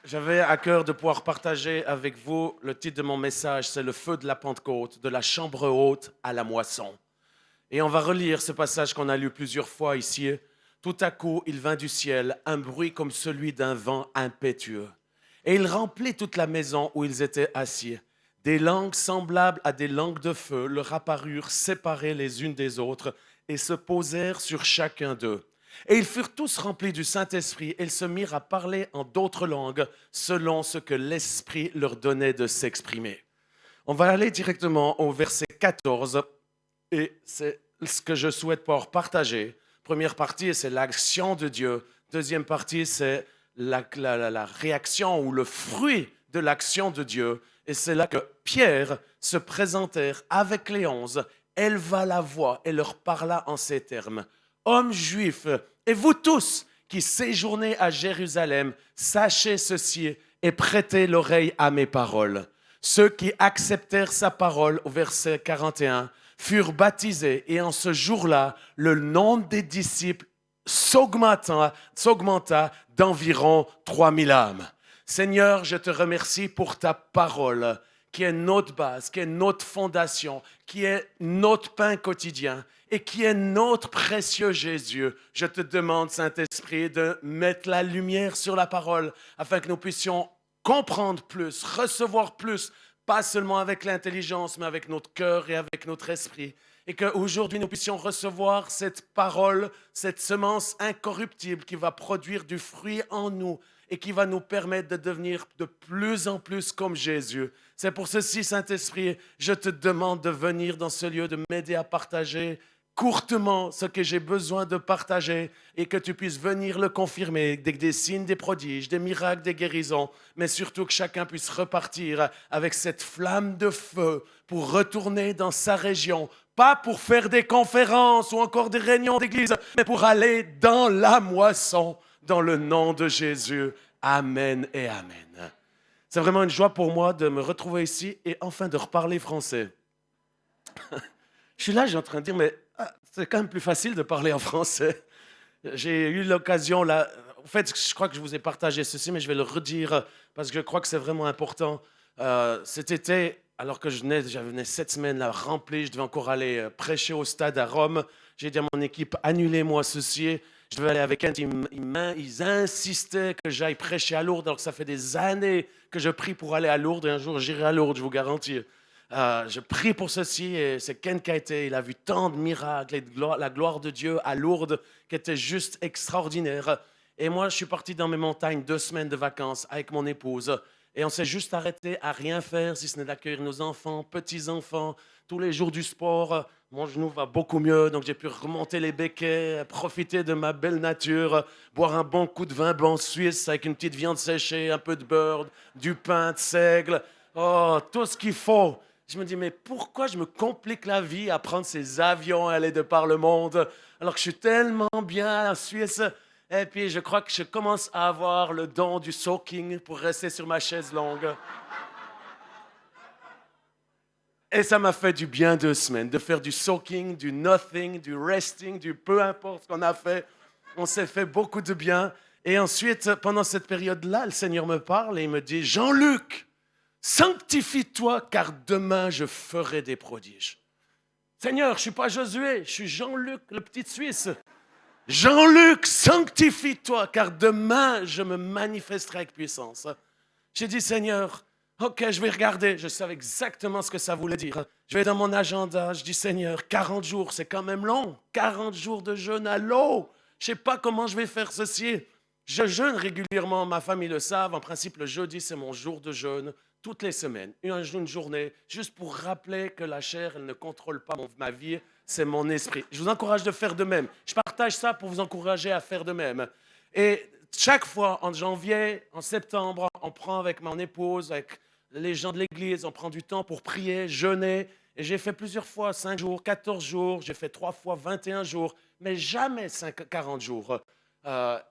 J'avais à cœur de pouvoir partager avec vous le titre de mon message, c'est le feu de la Pentecôte, de la chambre haute à la moisson. Et on va relire ce passage qu'on a lu plusieurs fois ici. Tout à coup, il vint du ciel un bruit comme celui d'un vent impétueux. Et il remplit toute la maison où ils étaient assis. Des langues semblables à des langues de feu leur apparurent séparées les unes des autres et se posèrent sur chacun d'eux. Et ils furent tous remplis du Saint-Esprit et ils se mirent à parler en d'autres langues selon ce que l'Esprit leur donnait de s'exprimer. On va aller directement au verset 14 et c'est ce que je souhaite pouvoir partager. Première partie, c'est l'action de Dieu. Deuxième partie, c'est la réaction ou le fruit de l'action de Dieu. Et c'est là que Pierre se présentèrent avec les 11, éleva la voix et leur parla en ces termes. Hommes juifs, et vous tous qui séjournez à Jérusalem, sachez ceci et prêtez l'oreille à mes paroles. Ceux qui acceptèrent sa parole, au verset 41, furent baptisés et en ce jour-là, le nombre des disciples s'augmenta d'environ 3000 âmes. Seigneur, je te remercie pour ta parole qui est notre base, qui est notre fondation, qui est notre pain quotidien et qui est notre précieux Jésus. Je te demande, Saint-Esprit, de mettre la lumière sur la parole afin que nous puissions comprendre plus, recevoir plus, pas seulement avec l'intelligence, mais avec notre cœur et avec notre esprit. Et qu'aujourd'hui, nous puissions recevoir cette parole, cette semence incorruptible qui va produire du fruit en nous et qui va nous permettre de devenir de plus en plus comme Jésus. C'est pour ceci, Saint-Esprit, je te demande de venir dans ce lieu, de m'aider à partager courtement ce que j'ai besoin de partager et que tu puisses venir le confirmer avec des signes, des prodiges, des miracles, des guérisons, mais surtout que chacun puisse repartir avec cette flamme de feu pour retourner dans sa région, pas pour faire des conférences ou encore des réunions d'église, mais pour aller dans la moisson, dans le nom de Jésus. Amen et amen. C'est vraiment une joie pour moi de me retrouver ici et enfin de reparler français. Je suis là, j'ai en train de dire, mais c'est quand même plus facile de parler en français. J'ai eu l'occasion, là, en fait, je crois que je vous ai partagé ceci, mais je vais le redire parce que je crois que c'est vraiment important. Cet été, alors que j'avais 7 semaines là, remplies, je devais encore aller prêcher au stade à Rome. J'ai dit à mon équipe, annulez-moi ceci. Je devais aller avec un, ils insistaient que j'aille prêcher à Lourdes, alors que ça fait des années que je prie pour aller à Lourdes, et un jour j'irai à Lourdes, je vous garantis. Je prie pour ceci et c'est Ken qui a été, il a vu tant de miracles et la gloire de Dieu à Lourdes qui était juste extraordinaire. Et moi, je suis parti dans mes montagnes 2 semaines de vacances avec mon épouse et on s'est juste arrêté à rien faire si ce n'est d'accueillir nos enfants, petits-enfants, tous les jours du sport. Mon genou va beaucoup mieux, donc j'ai pu remonter les béquets, profiter de ma belle nature, boire un bon coup de vin blanc suisse avec une petite viande séchée, un peu de beurre, du pain de seigle, oh, tout ce qu'il faut. Je me dis, mais pourquoi je me complique la vie à prendre ces avions et aller de par le monde alors que je suis tellement bien en Suisse? Et puis, je crois que je commence à avoir le don du soaking pour rester sur ma chaise longue. Et ça m'a fait du bien 2 semaines, de faire du soaking, du nothing, du resting, du peu importe ce qu'on a fait. On s'est fait beaucoup de bien. Et ensuite, pendant cette période-là, le Seigneur me parle et il me dit, Jean-Luc, sanctifie-toi, car demain je ferai des prodiges. Seigneur, je ne suis pas Josué, je suis Jean-Luc, le petit Suisse. Jean-Luc, sanctifie-toi, car demain je me manifesterai avec puissance. J'ai dit, Seigneur, ok, je vais regarder. Je savais exactement ce que ça voulait dire. Je vais dans mon agenda, je dis, Seigneur, 40 jours, c'est quand même long. 40 jours de jeûne à l'eau. Je ne sais pas comment je vais faire ceci. Je jeûne régulièrement, ma famille le savent. En principe, le jeudi, c'est mon jour de jeûne. Toutes les semaines, une journée, juste pour rappeler que la chair, elle ne contrôle pas ma vie, c'est mon esprit. Je vous encourage de faire de même. Je partage ça pour vous encourager à faire de même. Et chaque fois, en janvier, en septembre, on prend avec mon épouse, avec les gens de l'église, on prend du temps pour prier, jeûner. Et j'ai fait plusieurs fois 5 jours, 14 jours, j'ai fait 3 fois 21 jours, mais jamais 40 jours.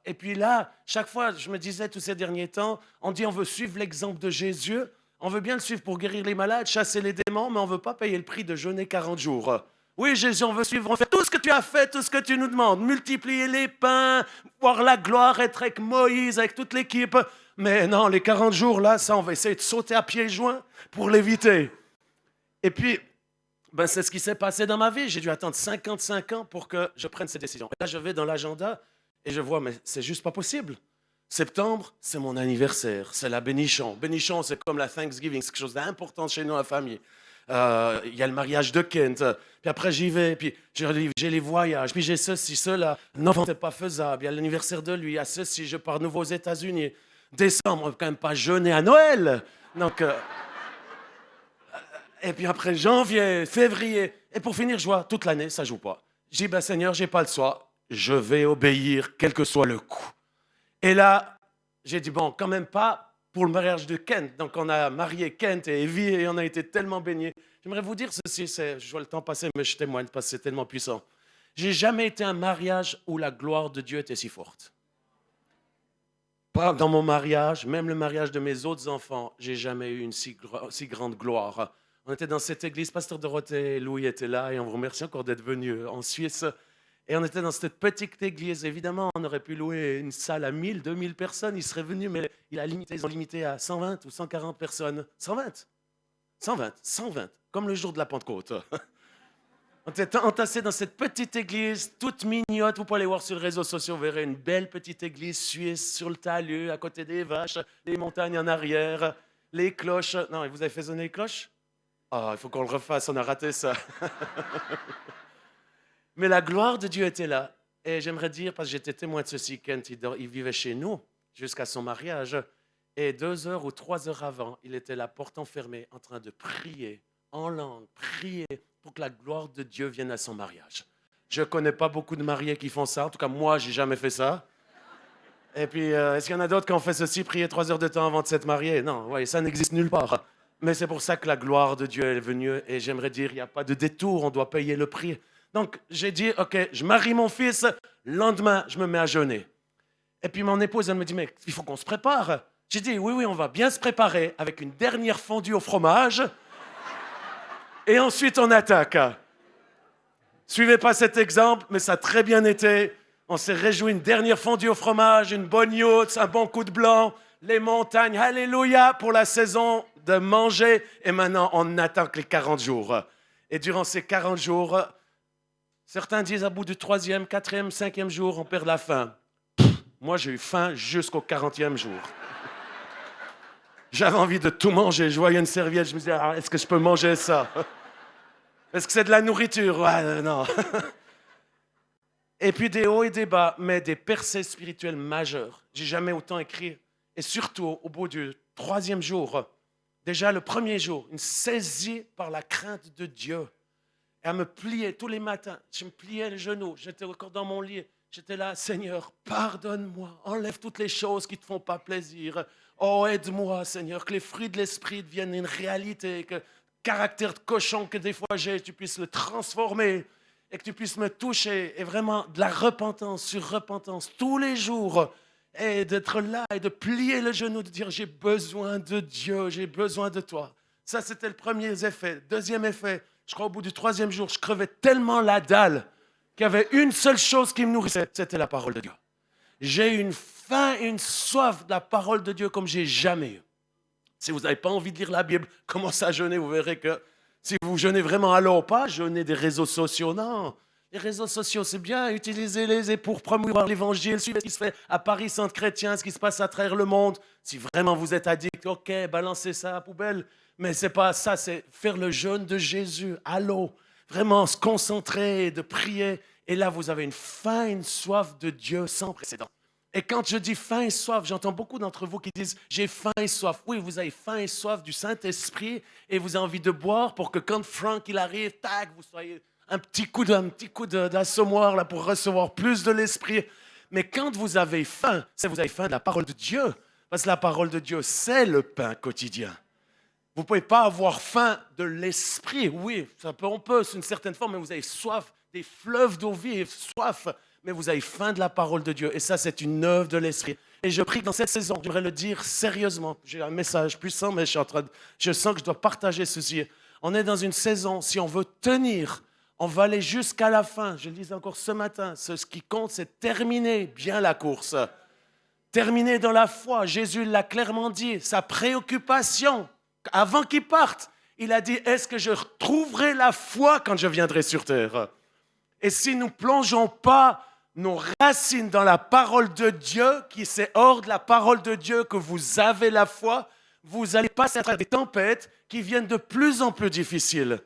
Et puis là, chaque fois, je me disais tous ces derniers temps, on dit on veut suivre l'exemple de Jésus. On veut bien le suivre pour guérir les malades, chasser les démons, mais on ne veut pas payer le prix de jeûner 40 jours. Oui, Jésus, on veut suivre, on fait tout ce que tu as fait, tout ce que tu nous demandes. Multiplier les pains, voir la gloire, être avec Moïse, avec toute l'équipe. Mais non, les 40 jours, là, ça, on va essayer de sauter à pieds joints pour l'éviter. Et puis, ben, c'est ce qui s'est passé dans ma vie. J'ai dû attendre 55 ans pour que je prenne cette décision. Et là, je vais dans l'agenda et je vois, mais c'est juste pas possible. Septembre, c'est mon anniversaire, c'est la bénichon. Bénichon, c'est comme la Thanksgiving, c'est quelque chose d'important chez nous, la famille. Il y a le mariage de Kent, puis après j'y vais, puis j'ai les voyages, puis j'ai ceci, cela. Novembre, c'est pas faisable, il y a l'anniversaire de lui, il y a ceci, je pars nouveau aux États-Unis. Décembre, on ne peut quand même pas jeûner à Noël. Donc, et puis après janvier, février, et pour finir, je vois, toute l'année, ça joue pas. Je dis, ben Seigneur, j'ai pas le choix, je vais obéir, quel que soit le coût. Et là, j'ai dit, bon, quand même pas pour le mariage de Kent. Donc, on a marié Kent et Evie et on a été tellement baignés. J'aimerais vous dire ceci, je vois le temps passer, mais je témoigne parce que c'est tellement puissant. J'ai jamais été un mariage où la gloire de Dieu était si forte. Pas dans mon mariage, même le mariage de mes autres enfants, j'ai jamais eu une si grande gloire. On était dans cette église, Pasteur Dorothée et Louis étaient là et on vous remercie encore d'être venus en Suisse. Et on était dans cette petite église. Évidemment, on aurait pu louer une salle à 1000, 2000 personnes. Ils seraient venus, mais ils ont limité à 120 ou 140 personnes. 120. 120. 120. Comme le jour de la Pentecôte. On était entassés dans cette petite église, toute mignotte. Vous pouvez aller voir sur les réseaux sociaux, vous verrez une belle petite église suisse sur le talus, à côté des vaches, les montagnes en arrière, les cloches. Non, vous avez fait sonner les cloches? Ah, il faut qu'on le refasse, on a raté ça. Mais la gloire de Dieu était là. Et j'aimerais dire, parce que j'étais témoin de ceci, Kent, il vivait chez nous jusqu'à son mariage. Et 2 heures ou 3 heures avant, il était la porte enfermée en train de prier en langue, prier pour que la gloire de Dieu vienne à son mariage. Je ne connais pas beaucoup de mariés qui font ça. En tout cas, moi, je n'ai jamais fait ça. Et puis, est-ce qu'il y en a d'autres qui ont fait ceci, prier 3 heures de temps avant de s'être mariés? Non, ouais, ça n'existe nulle part. Mais c'est pour ça que la gloire de Dieu est venue. Et j'aimerais dire, il n'y a pas de détour, on doit payer le prix. Donc, j'ai dit, OK, je marie mon fils, le lendemain, je me mets à jeûner. Et puis, mon épouse, elle me dit, mais il faut qu'on se prépare. J'ai dit, oui, on va bien se préparer avec une dernière fondue au fromage. Et ensuite, on attaque. Suivez pas cet exemple, mais ça a très bien été. On s'est réjoui, une dernière fondue au fromage, une bonne yacht, un bon coup de blanc, les montagnes, alléluia, pour la saison de manger. Et maintenant, on attaque les 40 jours. Et durant ces 40 jours... Certains disent à bout du 3e, 4e, 5e jour, on perd la faim. Moi, j'ai eu faim jusqu'au 40e jour. J'avais envie de tout manger. Je voyais une serviette, je me disais, est-ce que je peux manger ça? Est-ce que c'est de la nourriture? Ouais, non. Et puis des hauts et des bas, mais des percées spirituelles majeures. J'ai jamais autant écrit. Et surtout, au bout du 3e jour, déjà le 1er jour, une saisie par la crainte de Dieu. Et à me plier tous les matins. Je me pliais les genoux. J'étais encore dans mon lit. J'étais là, Seigneur, pardonne-moi. Enlève toutes les choses qui ne te font pas plaisir. Oh, aide-moi, Seigneur, que les fruits de l'esprit deviennent une réalité. Que le caractère de cochon que des fois j'ai, tu puisses le transformer. Et que tu puisses me toucher. Et vraiment, de la repentance sur repentance tous les jours. Et d'être là et de plier le genou, de dire, j'ai besoin de Dieu, j'ai besoin de toi. Ça, c'était le premier effet. Deuxième effet, je crois au bout du 3e jour, je crevais tellement la dalle qu'il y avait une seule chose qui me nourrissait, c'était la parole de Dieu. J'ai une faim et une soif de la parole de Dieu comme j'ai jamais eu. Si vous n'avez pas envie de lire la Bible, commencez à jeûner, vous verrez que si vous jeûnez vraiment à l'eau, pas jeûner des réseaux sociaux, non. Les réseaux sociaux, c'est bien, utilisez-les pour promouvoir l'évangile, suivez ce qui se fait à Paris Sainte-Chrétien, ce qui se passe à travers le monde. Si vraiment vous êtes addict, ok, balancez ça à la poubelle. Mais ce n'est pas ça, c'est faire le jeûne de Jésus à l'eau. Vraiment se concentrer, de prier. Et là, vous avez une faim, une soif de Dieu sans précédent. Et quand je dis faim et soif, j'entends beaucoup d'entre vous qui disent « j'ai faim et soif ». Oui, vous avez faim et soif du Saint-Esprit et vous avez envie de boire pour que quand Frank il arrive, tac, vous soyez un petit coup d'assommoir là pour recevoir plus de l'Esprit. Mais quand vous avez faim, c'est vous avez faim de la parole de Dieu. Parce que la parole de Dieu, c'est le pain quotidien. Vous ne pouvez pas avoir faim de l'esprit. Oui, on peut, c'est une certaine forme, mais vous avez soif, des fleuves d'eau vive, soif, mais vous avez faim de la parole de Dieu. Et ça, c'est une œuvre de l'esprit. Et je prie que dans cette saison, j'aimerais le dire sérieusement. J'ai un message puissant, mais je sens que je dois partager ceci. On est dans une saison, si on veut tenir, on va aller jusqu'à la fin. Je le disais encore ce matin, ce qui compte, c'est terminer bien la course. terminer dans la foi. Jésus l'a clairement dit, sa préoccupation, avant qu'il parte, il a dit, est-ce que je retrouverai la foi quand je viendrai sur terre? Et si nous ne plongeons pas nos racines dans la parole de Dieu, qui c'est hors de la parole de Dieu que vous avez la foi, vous allez passer à travers des tempêtes qui viennent de plus en plus difficiles.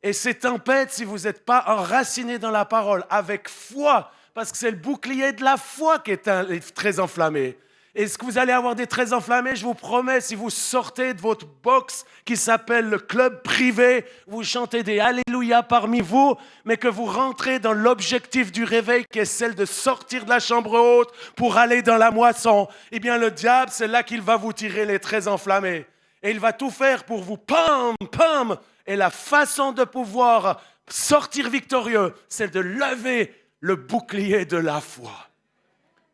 Et ces tempêtes, si vous n'êtes pas enracinés dans la parole, avec foi, parce que c'est le bouclier de la foi qui est très enflammé. Est-ce que vous allez avoir des traits enflammés? Je vous promets, si vous sortez de votre box qui s'appelle le club privé, vous chantez des Alléluia parmi vous, mais que vous rentrez dans l'objectif du réveil qui est celle de sortir de la chambre haute pour aller dans la moisson, eh bien le diable, c'est là qu'il va vous tirer les traits enflammés. Et il va tout faire pour vous, pam, pam. Et la façon de pouvoir sortir victorieux, c'est de lever le bouclier de la foi.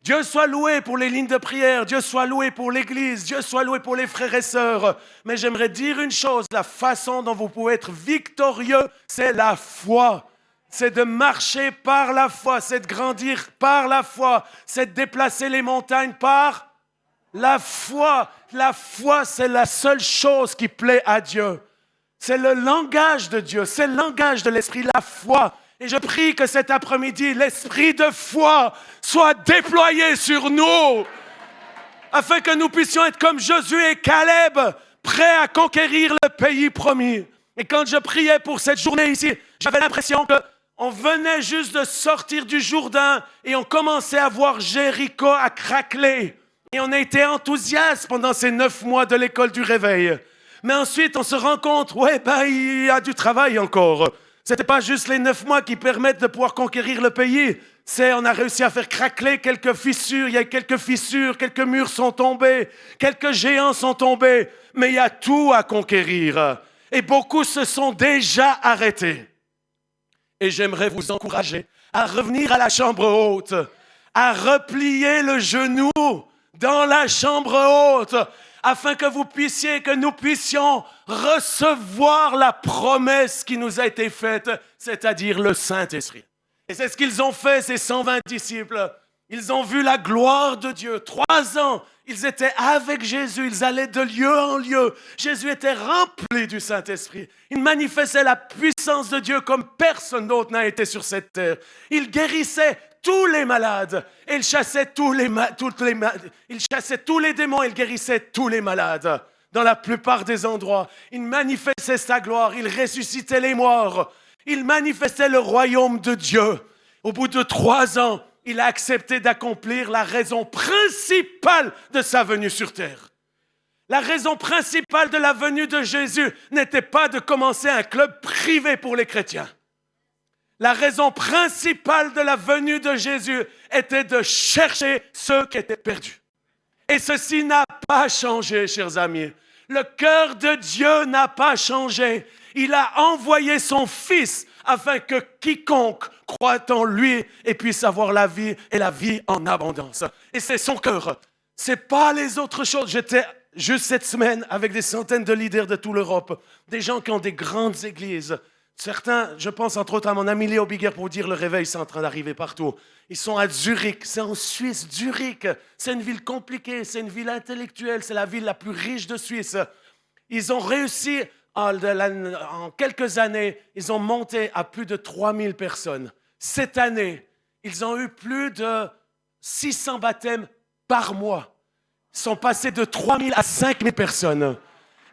Dieu soit loué pour les lignes de prière, Dieu soit loué pour l'Église, Dieu soit loué pour les frères et sœurs. Mais j'aimerais dire une chose, la façon dont vous pouvez être victorieux, c'est la foi. C'est de marcher par la foi, c'est de grandir par la foi, c'est de déplacer les montagnes par la foi. La foi, c'est la seule chose qui plaît à Dieu. C'est le langage de Dieu, c'est le langage de l'Esprit, la foi. Et je prie que cet après-midi, l'esprit de foi soit déployé sur nous, afin que nous puissions être comme Josué et Caleb, prêts à conquérir le pays promis. Et quand je priais pour cette journée ici, j'avais l'impression qu'on venait juste de sortir du Jourdain et on commençait à voir Jéricho à craqueler. Et on a été enthousiastes pendant ces 9 mois de l'école du réveil. Mais ensuite, on se rend compte, il y a du travail encore. Ce n'était pas juste les 9 mois qui permettent de pouvoir conquérir le pays. On a réussi à faire craqueler quelques fissures. Il y a quelques fissures, quelques murs sont tombés, quelques géants sont tombés. Mais il y a tout à conquérir. Et beaucoup se sont déjà arrêtés. Et j'aimerais vous encourager à revenir à la chambre haute, à replier le genou dans la chambre haute, afin que nous puissions recevoir la promesse qui nous a été faite, c'est-à-dire le Saint-Esprit. Et c'est ce qu'ils ont fait, ces 120 disciples. Ils ont vu la gloire de Dieu. 3 ans, ils étaient avec Jésus, ils allaient de lieu en lieu. Jésus était rempli du Saint-Esprit. Il manifestait la puissance de Dieu comme personne d'autre n'a été sur cette terre. Il guérissait tous les malades. Il chassait tous les démons. Il guérissait tous les malades. Dans la plupart des endroits, il manifestait sa gloire. Il ressuscitait les morts. Il manifestait le royaume de Dieu. Au bout de 3 ans, il a accepté d'accomplir la raison principale de sa venue sur terre. La raison principale de la venue de Jésus n'était pas de commencer un club privé pour les chrétiens. La raison principale de la venue de Jésus était de chercher ceux qui étaient perdus. Et ceci n'a pas changé, chers amis. Le cœur de Dieu n'a pas changé. Il a envoyé son Fils afin que quiconque croit en lui et puisse avoir la vie et la vie en abondance. Et c'est son cœur. C'est pas les autres choses. J'étais juste cette semaine avec des centaines de leaders de toute l'Europe, des gens qui ont des grandes églises. Certains, je pense entre autres à mon ami Léo Biguer pour vous dire le réveil, c'est en train d'arriver partout. Ils sont à Zurich, c'est en Suisse, Zurich. C'est une ville compliquée, c'est une ville intellectuelle, c'est la ville la plus riche de Suisse. Ils ont réussi, en quelques années, ils ont monté à plus de 3000 personnes. Cette année, ils ont eu plus de 600 baptêmes par mois. Ils sont passés de 3000 à 5000 personnes.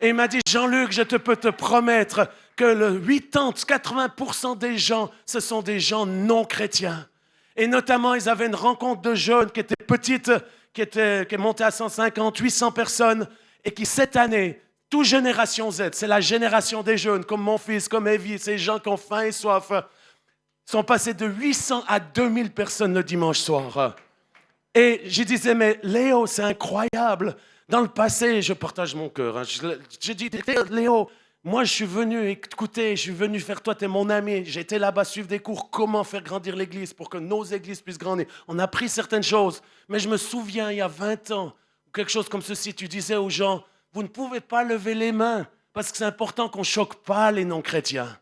Et il m'a dit, Jean-Luc, je peux te promettre que le 80% des gens, ce sont des gens non chrétiens. Et notamment, ils avaient une rencontre de jeunes qui était petite, qui est montée à 150, 800 personnes, et qui, cette année, toute génération Z, c'est la génération des jeunes, comme mon fils, comme Evie, ces gens qui ont faim et soif, sont passés de 800 à 2000 personnes le dimanche soir. Et je disais, mais Léo, c'est incroyable. Dans le passé, je partage mon cœur. Je dis, Léo, moi je suis venu écouter, je suis venu faire, toi t'es mon ami. J'ai été là-bas suivre des cours, comment faire grandir l'église pour que nos églises puissent grandir. On a appris certaines choses, mais je me souviens, il y a 20 ans, quelque chose comme ceci, tu disais aux gens, vous ne pouvez pas lever les mains parce que c'est important qu'on ne choque pas les non-chrétiens.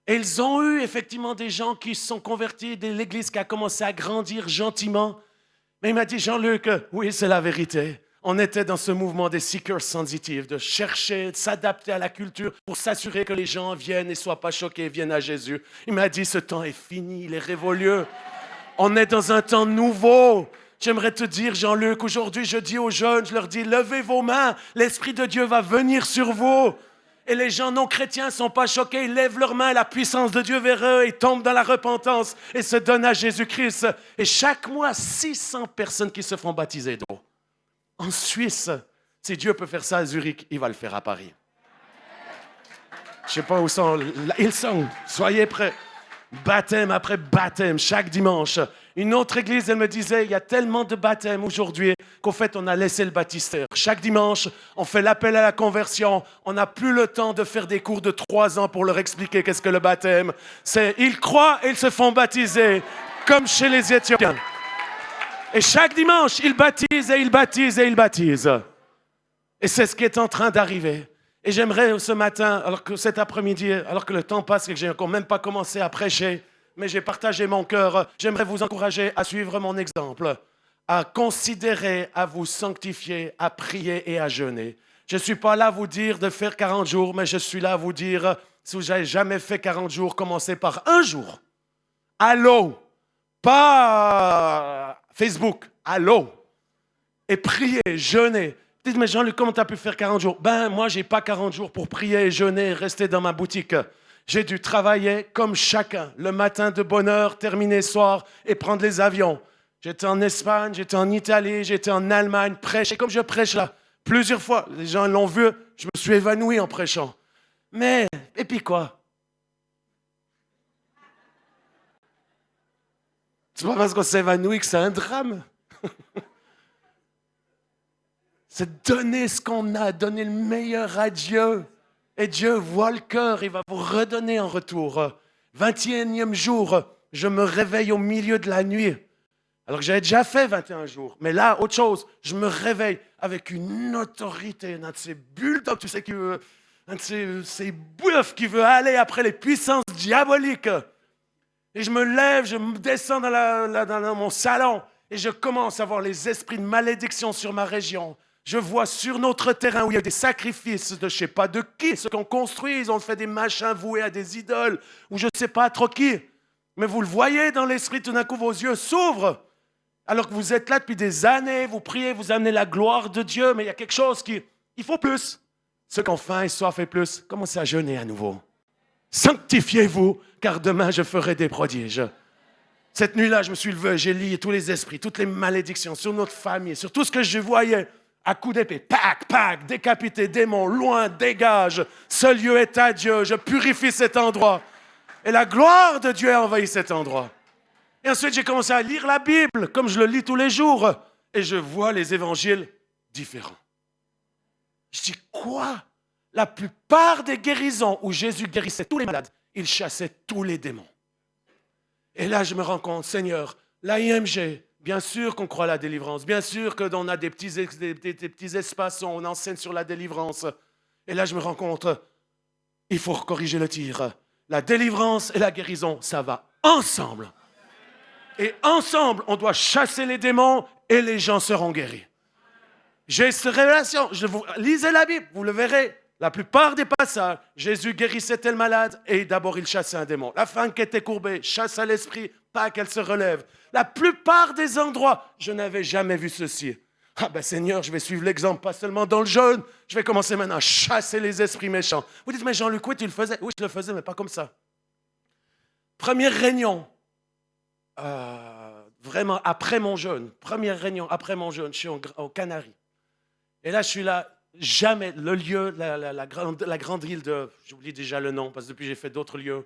Et ils ont eu effectivement des gens qui se sont convertis, de l'église qui a commencé à grandir gentiment. Mais il m'a dit, Jean-Luc, oui, c'est la vérité. On était dans ce mouvement des seekers sensitifs, de chercher, de s'adapter à la culture pour s'assurer que les gens viennent et ne soient pas choqués, viennent à Jésus. Il m'a dit, ce temps est fini, il est révolu. On est dans un temps nouveau. J'aimerais te dire, Jean-Luc, aujourd'hui, je dis aux jeunes, je leur dis, levez vos mains, l'Esprit de Dieu va venir sur vous. Et les gens non chrétiens ne sont pas choqués, ils lèvent leurs mains, la puissance de Dieu vers eux, ils tombent dans la repentance et se donnent à Jésus-Christ. Et chaque mois, 600 personnes qui se font baptiser d'eau. En Suisse, si Dieu peut faire ça à Zurich, il va le faire à Paris. Je ne sais pas où sont, ils sont, soyez prêts. Baptême après baptême, chaque dimanche. Une autre église, elle me disait, il y a tellement de baptêmes aujourd'hui qu'au fait, on a laissé le baptistère. Chaque dimanche, on fait l'appel à la conversion. On n'a plus le temps de faire des cours de 3 ans pour leur expliquer qu'est-ce que le baptême. C'est, ils croient et ils se font baptiser, comme chez les Éthiopiens. Et chaque dimanche, ils baptisent et ils baptisent et ils baptisent. Et c'est ce qui est en train d'arriver. Et j'aimerais ce matin, alors que cet après-midi, alors que le temps passe et que je n'ai encore même pas commencé à prêcher, mais j'ai partagé mon cœur, j'aimerais vous encourager à suivre mon exemple, à considérer, à vous sanctifier, à prier et à jeûner. Je ne suis pas là à vous dire de faire 40 jours, mais je suis là à vous dire, si vous n'avez jamais fait 40 jours, commencez par un jour. Allô, pas Facebook, allô. Et priez, jeûnez. Dites, mais Jean-Luc, comment tu as pu faire 40 jours? Ben, moi, je n'ai pas 40 jours pour prier, jeûner, rester dans ma boutique. J'ai dû travailler comme chacun, le matin de bonne heure, terminer soir et prendre les avions. J'étais en Espagne, j'étais en Italie, j'étais en Allemagne, prêcher comme je prêche là. Plusieurs fois, les gens l'ont vu, je me suis évanoui en prêchant. Mais, et puis quoi? C'est pas parce qu'on s'évanouit que c'est un drame. C'est donner ce qu'on a, donner le meilleur à Dieu. Et Dieu voit le cœur, il va vous redonner en retour. 21e jour, je me réveille au milieu de la nuit. Alors que j'avais déjà fait 21 jours. Mais là, autre chose, je me réveille avec une autorité, un de ces bulldogs, tu sais, un de ces bouffes qui veut aller après les puissances diaboliques. Et je me lève, je descends dans mon salon et je commence à voir les esprits de malédiction sur ma région. Je vois sur notre terrain où il y a des sacrifices de je ne sais pas de qui, ceux qui ont construit, ils ont fait des machins voués à des idoles, ou je ne sais pas trop qui. Mais vous le voyez dans l'esprit, tout d'un coup, vos yeux s'ouvrent. Alors que vous êtes là depuis des années, vous priez, vous amenez la gloire de Dieu, mais il y a quelque chose il faut plus. Ceux qui ont faim et soif et plus, commencez à jeûner à nouveau. Sanctifiez-vous, car demain je ferai des prodiges. Cette nuit-là, je me suis levé, j'ai lié tous les esprits, toutes les malédictions sur notre famille, sur tout ce que je voyais. À coups d'épée, pac, pac, décapité, démon, loin, dégage. Ce lieu est à Dieu, je purifie cet endroit. Et la gloire de Dieu a envahi cet endroit. Et ensuite, j'ai commencé à lire la Bible, comme je le lis tous les jours. Et je vois les évangiles différents. Je dis, quoi? La plupart des guérisons où Jésus guérissait tous les malades, il chassait tous les démons. Et là, je me rends compte, Seigneur, l'AIMG, bien sûr qu'on croit à la délivrance. Bien sûr qu'on a des petits espaces où on enseigne sur la délivrance. Et là, je me rends compte, il faut corriger le tir. La délivrance et la guérison, ça va ensemble. Et ensemble, on doit chasser les démons et les gens seront guéris. J'ai cette révélation. Lisez la Bible, vous le verrez. La plupart des passages, Jésus guérissait tel malade et d'abord il chassait un démon. La femme qui était courbée, chasse à l'esprit, pas qu'elle se relève. La plupart des endroits, je n'avais jamais vu ceci. Ah ben Seigneur, je vais suivre l'exemple, pas seulement dans le jeûne. Je vais commencer maintenant à chasser les esprits méchants. Vous dites, mais Jean-Luc, oui, tu le faisais. Oui, je le faisais, mais pas comme ça. Première réunion, vraiment après mon jeûne. Première réunion après mon jeûne, je suis aux Canaries. Et là, je suis là. Jamais le lieu, la grande île de... J'oublie déjà le nom, parce que depuis j'ai fait d'autres lieux.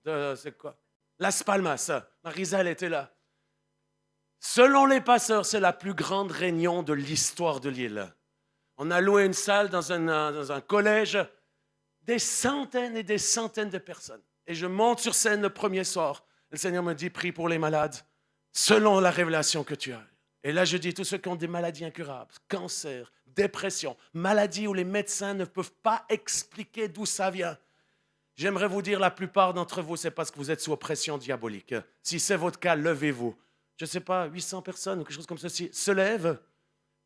C'est quoi? Las Palmas. Marisa, elle était là. Selon les pasteurs, c'est la plus grande réunion de l'histoire de l'île. On a loué une salle dans un collège. Des centaines et des centaines de personnes. Et je monte sur scène le premier soir. Le Seigneur me dit, prie pour les malades, selon la révélation que tu as. Et là, je dis, tous ceux qui ont des maladies incurables, cancer, dépression, maladies où les médecins ne peuvent pas expliquer d'où ça vient. J'aimerais vous dire, la plupart d'entre vous, c'est parce que vous êtes sous oppression diabolique. Si c'est votre cas, levez-vous. je ne sais pas, 800 personnes ou quelque chose comme ceci, se lèvent,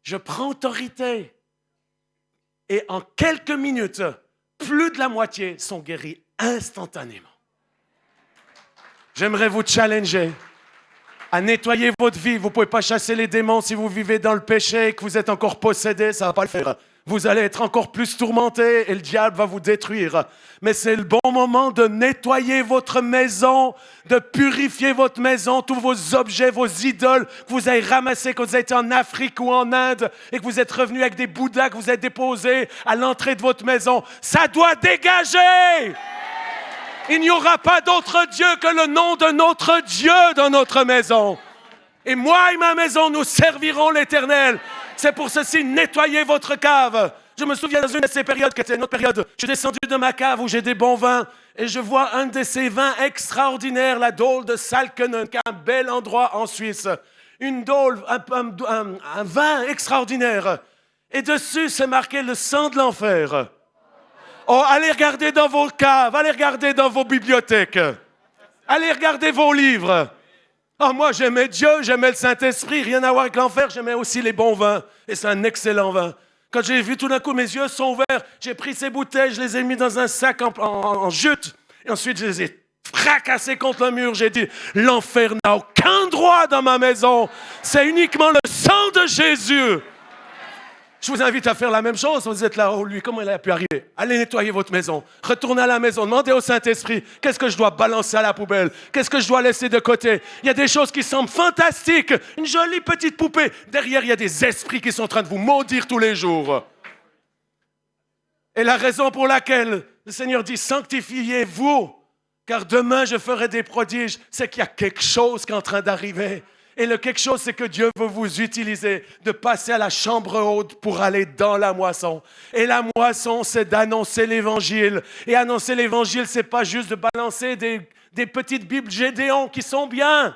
je prends autorité. Et en quelques minutes, plus de la moitié sont guéris instantanément. J'aimerais vous challenger à nettoyer votre vie. Vous ne pouvez pas chasser les démons si vous vivez dans le péché et que vous êtes encore possédé, ça ne va pas le faire. Vous allez être encore plus tourmenté et le diable va vous détruire. Mais c'est le bon moment de nettoyer votre maison, de purifier votre maison, tous vos objets, vos idoles que vous avez ramassés quand vous êtes en Afrique ou en Inde et que vous êtes revenu avec des bouddhas que vous avez déposés à l'entrée de votre maison. Ça doit dégager! Il n'y aura pas d'autre Dieu que le nom de notre Dieu dans notre maison. Et moi et ma maison, nous servirons l'Éternel. C'est pour ceci, nettoyez votre cave. Je me souviens dans une de ces périodes, qui était une autre période, je suis descendu de ma cave où j'ai des bons vins et je vois un de ces vins extraordinaires, la Dôle de Salkenen, qui est un bel endroit en Suisse. Une Dôle, un vin extraordinaire. Et dessus, c'est marqué le sang de l'enfer. Oh, allez regarder dans vos caves, allez regarder dans vos bibliothèques. Allez regarder vos livres. Oh, moi, j'aimais Dieu, j'aimais le Saint-Esprit, rien à voir avec l'enfer, j'aimais aussi les bons vins. Et c'est un excellent vin. Quand j'ai vu tout d'un coup, mes yeux sont ouverts, j'ai pris ces bouteilles, je les ai mis dans un sac en jute. Et ensuite, je les ai fracassées contre le mur. J'ai dit, l'enfer n'a aucun droit dans ma maison. C'est uniquement le sang de Jésus. Je vous invite à faire la même chose. Vous êtes là, oh lui, comment il a pu arriver? Allez nettoyer votre maison. Retournez à la maison. Demandez au Saint-Esprit, qu'est-ce que je dois balancer à la poubelle? Qu'est-ce que je dois laisser de côté? Il y a des choses qui semblent fantastiques. Une jolie petite poupée. Derrière, il y a des esprits qui sont en train de vous maudire tous les jours. Et la raison pour laquelle le Seigneur dit, sanctifiez-vous, car demain je ferai des prodiges, c'est qu'il y a quelque chose qui est en train d'arriver. Et le quelque chose, c'est que Dieu veut vous utiliser, de passer à la chambre haute pour aller dans la moisson. Et la moisson, c'est d'annoncer l'Évangile. Et annoncer l'Évangile, c'est pas juste de balancer des petites Bibles Gédéon qui sont bien.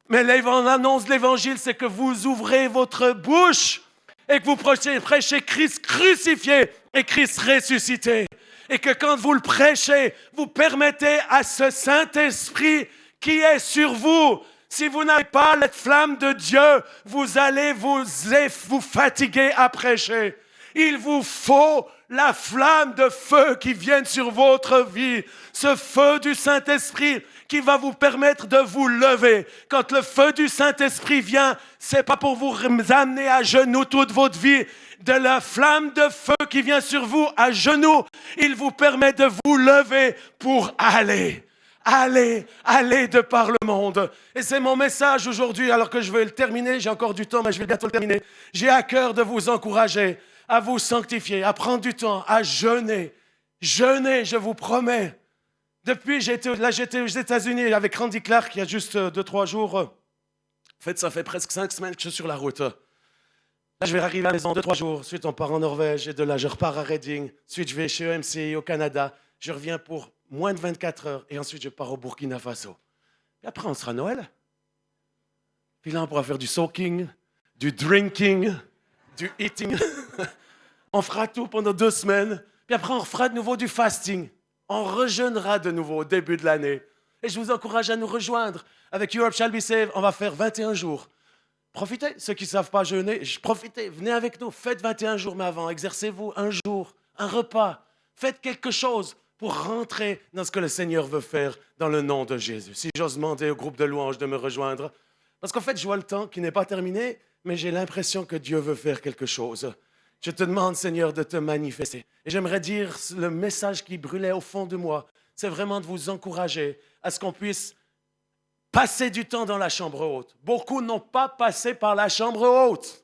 Mais l'annonce de l'Évangile, c'est que vous ouvrez votre bouche et que vous prêchez Christ crucifié et Christ ressuscité. Et que quand vous le prêchez, vous permettez à ce Saint-Esprit qui est sur vous. Si vous n'avez pas la flamme de Dieu, vous allez vous fatiguer à prêcher. Il vous faut la flamme de feu qui vienne sur votre vie. Ce feu du Saint-Esprit qui va vous permettre de vous lever. Quand le feu du Saint-Esprit vient, c'est pas pour vous amener à genoux toute votre vie. De la flamme de feu qui vient sur vous à genoux, il vous permet de vous lever pour aller. Allez de par le monde. Et c'est mon message aujourd'hui, alors que je vais le terminer, j'ai encore du temps, mais je vais bientôt le terminer. J'ai à cœur de vous encourager, à vous sanctifier, à prendre du temps, à jeûner. Jeûner, je vous promets. Depuis, j'étais aux États-Unis avec Randy Clark, il y a juste 2-3 jours. En fait, ça fait presque 5 semaines que je suis sur la route. Là, je vais arriver à la maison 2-3 jours. Ensuite, on part en Norvège, et de là, je repars à Reading. Ensuite, je vais chez EMC au Canada. Je reviens pour moins de 24 heures, et ensuite je pars au Burkina Faso. Et après, on sera à Noël. Puis là, on pourra faire du soaking, du drinking, du eating. On fera tout pendant 2 semaines. Puis après, on refera de nouveau du fasting. On rejeûnera de nouveau au début de l'année. Et je vous encourage à nous rejoindre. Avec Europe Shall Be Saved, on va faire 21 jours. Profitez, ceux qui ne savent pas jeûner, profitez, venez avec nous. Faites 21 jours, mais avant, exercez-vous un jour, un repas. Faites quelque chose pour rentrer dans ce que le Seigneur veut faire dans le nom de Jésus. Si j'ose demander au groupe de louanges de me rejoindre, parce qu'en fait, je vois le temps qui n'est pas terminé, mais j'ai l'impression que Dieu veut faire quelque chose. Je te demande, Seigneur, de te manifester. Et j'aimerais dire, le message qui brûlait au fond de moi, c'est vraiment de vous encourager à ce qu'on puisse passer du temps dans la chambre haute. Beaucoup n'ont pas passé par la chambre haute.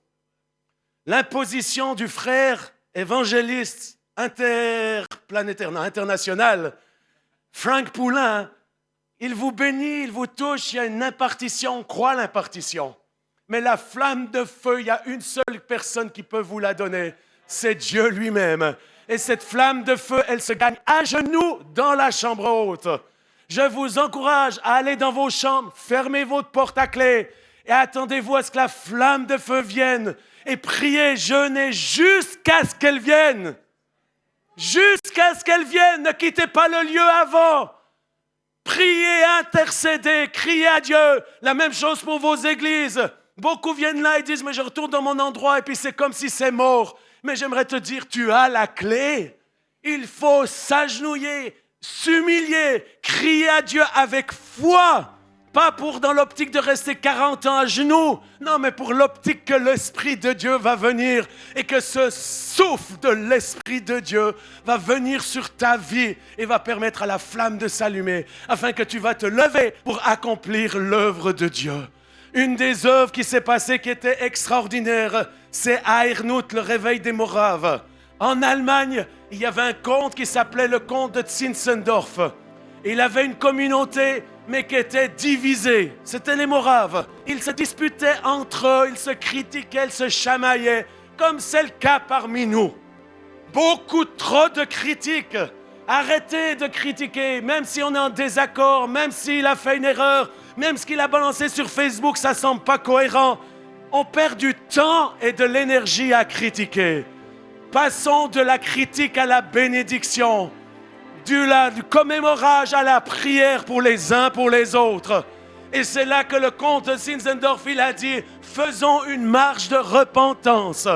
L'imposition du frère évangéliste international, Frank Poulin, il vous bénit, il vous touche, il y a une impartition, on croit l'impartition. Mais la flamme de feu, il y a une seule personne qui peut vous la donner, c'est Dieu lui-même. Et cette flamme de feu, elle se gagne à genoux dans la chambre haute. Je vous encourage à aller dans vos chambres, fermez votre porte à clé et attendez-vous à ce que la flamme de feu vienne et priez, jeûnez jusqu'à ce qu'elle vienne. Jusqu'à ce qu'elle vienne, ne quittez pas le lieu avant. Priez, intercédez, criez à Dieu. La même chose pour vos églises. Beaucoup viennent là et disent, mais je retourne dans mon endroit et puis c'est comme si c'est mort. Mais j'aimerais te dire, tu as la clé. Il faut s'agenouiller, s'humilier, crier à Dieu avec foi. Pas pour dans l'optique de rester 40 ans à genoux. Non, mais pour l'optique que l'Esprit de Dieu va venir et que ce souffle de l'Esprit de Dieu va venir sur ta vie et va permettre à la flamme de s'allumer afin que tu vas te lever pour accomplir l'œuvre de Dieu. Une des œuvres qui s'est passée qui était extraordinaire, c'est à Herrnhut, le réveil des Moraves. En Allemagne, il y avait un comte qui s'appelait le comte de Zinzendorf. Il avait une communauté, mais qui était divisée. C'était les Moraves. Ils se disputaient entre eux, ils se critiquaient, ils se chamaillaient, comme c'est le cas parmi nous. Beaucoup trop de critiques. Arrêtez de critiquer, même si on est en désaccord, même s'il a fait une erreur, même ce qu'il a balancé sur Facebook, ça ne semble pas cohérent. On perd du temps et de l'énergie à critiquer. Passons de la critique à la bénédiction, du commémorage à la prière pour les uns pour les autres. Et c'est là que le comte de Zinzendorf, il a dit, faisons une marche de repentance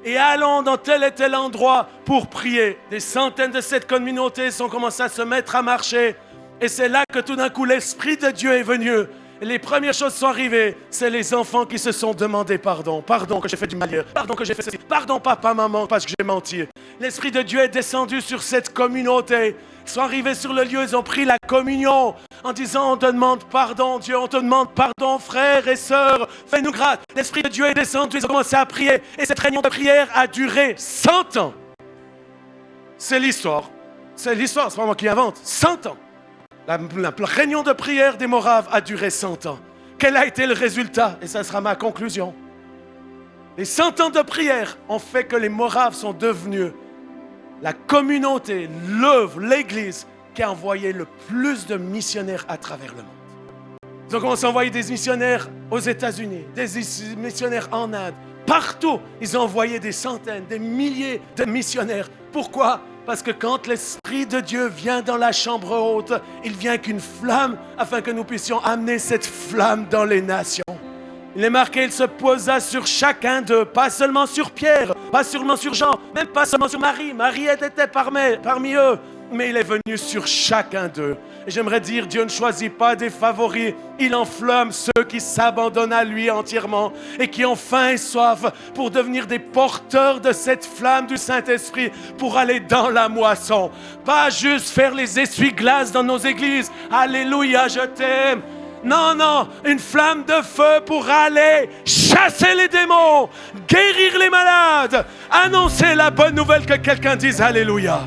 et allons dans tel et tel endroit pour prier. Des centaines de cette communauté sont commencées à se mettre à marcher. Et c'est là que tout d'un coup, l'Esprit de Dieu est venu. Et les premières choses qui sont arrivées, c'est les enfants qui se sont demandé pardon. Pardon que j'ai fait du mal hier. Pardon que j'ai fait ceci. Pardon papa, maman, parce que j'ai menti. L'Esprit de Dieu est descendu sur cette communauté. Ils sont arrivés sur le lieu, ils ont pris la communion en disant, on te demande pardon Dieu, on te demande pardon frères et sœurs, fais-nous grâce. L'Esprit de Dieu est descendu, ils ont commencé à prier. Et cette réunion de prière a duré 100 ans. C'est l'histoire. C'est l'histoire, c'est pas moi qui invente. 100 ans. La réunion de prière des Moraves a duré 100 ans. Quel a été le résultat? Et ça sera ma conclusion. Les 100 ans de prière ont fait que les Moraves sont devenus la communauté, l'œuvre, l'Église qui a envoyé le plus de missionnaires à travers le monde. Ils ont commencé à envoyer des missionnaires aux États-Unis, des missionnaires en Inde. Partout, ils ont envoyé des centaines, des milliers de missionnaires. Pourquoi? Parce que quand l'Esprit de Dieu vient dans la chambre haute, il vient qu'une flamme afin que nous puissions amener cette flamme dans les nations. Il est marqué, il se posa sur chacun d'eux, pas seulement sur Pierre, pas seulement sur Jean, même pas seulement sur Marie. Marie était parmi eux, mais il est venu sur chacun d'eux. Et j'aimerais dire, Dieu ne choisit pas des favoris, il enflamme ceux qui s'abandonnent à lui entièrement et qui ont faim et soif pour devenir des porteurs de cette flamme du Saint-Esprit pour aller dans la moisson. Pas juste faire les essuie-glaces dans nos églises. Alléluia, je t'aime. Non, non, une flamme de feu pour aller chasser les démons, guérir les malades, annoncer la bonne nouvelle, que quelqu'un dise Alléluia.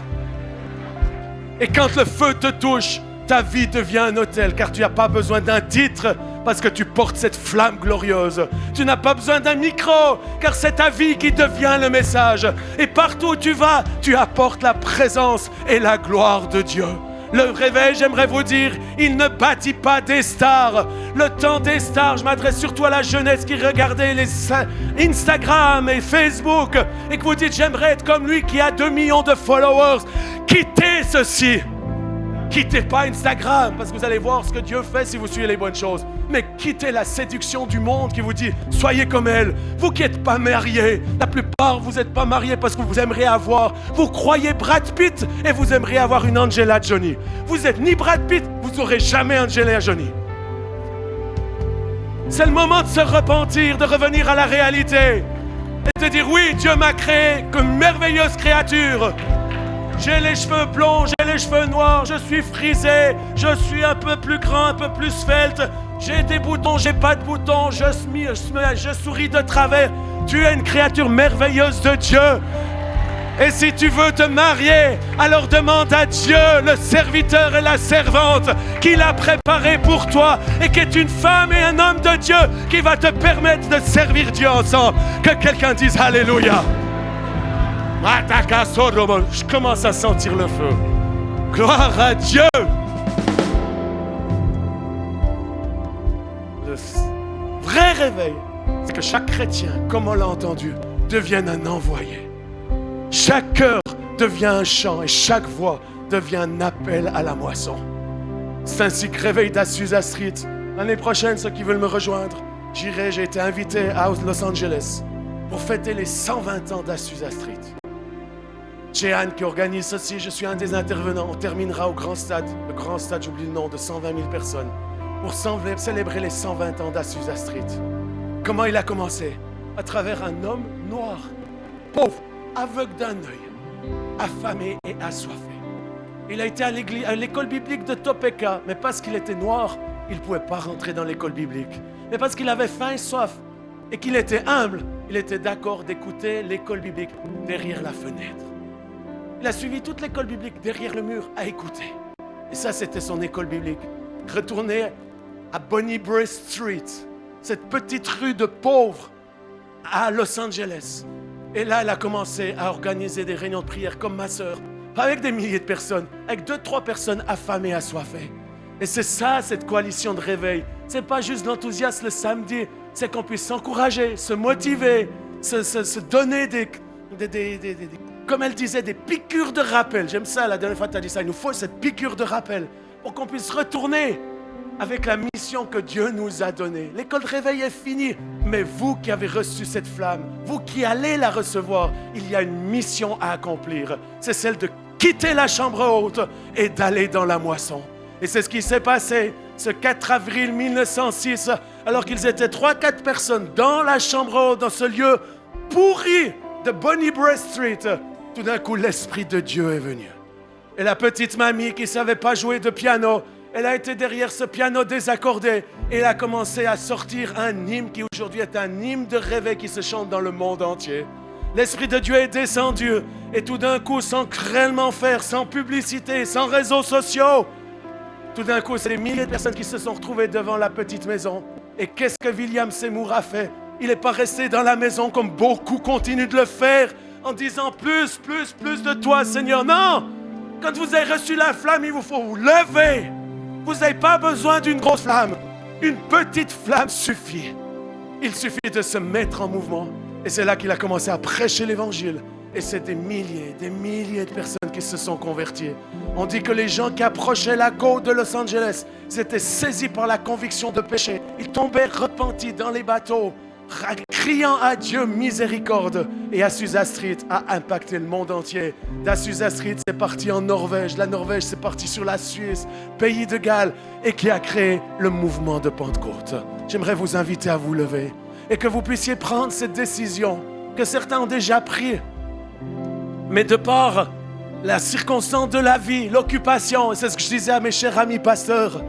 Et quand le feu te touche, ta vie devient un autel, car tu n'as pas besoin d'un titre, parce que tu portes cette flamme glorieuse. Tu n'as pas besoin d'un micro, car c'est ta vie qui devient le message. Et partout où tu vas, tu apportes la présence et la gloire de Dieu. Le réveil, j'aimerais vous dire, il ne bâtit pas des stars. Le temps des stars, je m'adresse surtout à la jeunesse qui regardait les Instagram et Facebook et que vous dites, j'aimerais être comme lui qui a 2 millions de followers. Quittez ceci. Quittez pas Instagram, parce que vous allez voir ce que Dieu fait si vous suivez les bonnes choses. Mais quittez la séduction du monde qui vous dit, soyez comme elle. Vous qui n'êtes pas mariés, la plupart vous n'êtes pas mariés parce que vous aimeriez avoir. Vous croyez Brad Pitt et vous aimeriez avoir une Angelina Jolie. Vous n'êtes ni Brad Pitt, vous n'aurez jamais Angelina Jolie. C'est le moment de se repentir, de revenir à la réalité. Et de dire, oui, Dieu m'a créé comme merveilleuse créature. J'ai les cheveux blonds, j'ai les cheveux noirs, je suis frisé, je suis un peu plus grand, un peu plus svelte, j'ai des boutons, j'ai pas de boutons, je souris de travers. Tu es une créature merveilleuse de Dieu. Et si tu veux te marier, alors demande à Dieu, le serviteur et la servante qu'il a préparé pour toi et qui est une femme et un homme de Dieu qui va te permettre de servir Dieu ensemble. Que quelqu'un dise Alléluia. Je commence à sentir le feu. Gloire à Dieu. Le vrai réveil, c'est que chaque chrétien, comme on l'a entendu, devienne un envoyé. Chaque cœur devient un chant et chaque voix devient un appel à la moisson. C'est ainsi que réveil d'Azusa Street. L'année prochaine, ceux qui veulent me rejoindre, j'irai. J'ai été invité à Los Angeles pour fêter les 120 ans d'Azusa Street. Chez Anne qui organise ceci, je suis un des intervenants. On terminera au grand stade, le grand stade, j'oublie le nom, de 120 000 personnes, pour célébrer les 120 ans d'Azusa Street. Comment il a commencé? À travers un homme noir, pauvre, aveugle d'un œil, affamé et assoiffé. Il a été à l'école biblique de Topeka, mais parce qu'il était noir, il ne pouvait pas rentrer dans l'école biblique. Mais parce qu'il avait faim et soif et qu'il était humble, il était d'accord d'écouter l'école biblique derrière la fenêtre. Il a suivi toute l'école biblique derrière le mur à écouter. Et ça, c'était son école biblique. Retourner à Bonnie Brae Street, cette petite rue de pauvres à Los Angeles. Et là, elle a commencé à organiser des réunions de prière comme ma sœur, avec des milliers de personnes, avec 2-3 personnes affamées, assoiffées. Et c'est ça, cette coalition de réveil. C'est pas juste l'enthousiasme le samedi, c'est qu'on puisse s'encourager, se motiver, se donner comme elle disait, des piqûres de rappel. J'aime ça, la dernière fois tu as dit ça. Il nous faut cette piqûre de rappel pour qu'on puisse retourner avec la mission que Dieu nous a donnée. L'école de réveil est finie, mais vous qui avez reçu cette flamme, vous qui allez la recevoir, il y a une mission à accomplir. C'est celle de quitter la chambre haute et d'aller dans la moisson. Et c'est ce qui s'est passé ce 4 avril 1906, alors qu'ils étaient 3-4 personnes dans la chambre haute, dans ce lieu pourri de Bonnie Brae Street. Tout d'un coup, l'Esprit de Dieu est venu. Et la petite mamie qui ne savait pas jouer de piano, elle a été derrière ce piano désaccordé et elle a commencé à sortir un hymne qui aujourd'hui est un hymne de réveil qui se chante dans le monde entier. L'Esprit de Dieu est descendu et tout d'un coup, sans réellement faire, sans publicité, sans réseaux sociaux, tout d'un coup, c'est des milliers de personnes qui se sont retrouvées devant la petite maison. Et qu'est-ce que William Seymour a fait? Il n'est pas resté dans la maison comme beaucoup continuent de le faire en disant plus de toi, Seigneur. Non! Quand vous avez reçu la flamme, il vous faut vous lever. Vous n'avez pas besoin d'une grosse flamme. Une petite flamme suffit. Il suffit de se mettre en mouvement. Et c'est là qu'il a commencé à prêcher l'évangile. Et c'est des milliers de personnes qui se sont converties. On dit que les gens qui approchaient la côte de Los Angeles étaient saisis par la conviction de péché. Ils tombaient repentis dans les bateaux, criant à Dieu miséricorde. Et Azusa Street a impacté le monde entier. D'Azusa Street, c'est parti en Norvège. La Norvège, c'est parti sur la Suisse, pays de Galles, et qui a créé le mouvement de Pentecôte. J'aimerais vous inviter à vous lever et que vous puissiez prendre cette décision que certains ont déjà prise. Mais de par la circonstance de la vie, l'occupation, et c'est ce que je disais à mes chers amis pasteurs,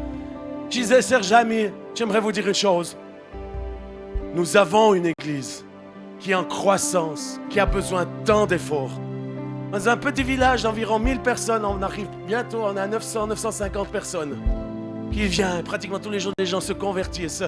je disais, chers amis, j'aimerais vous dire une chose. Nous avons une église qui est en croissance, qui a besoin tant d'efforts. Dans un petit village d'environ 1000 personnes, on arrive bientôt, on a 950 personnes qui viennent. Pratiquement tous les jours, les gens se convertissent.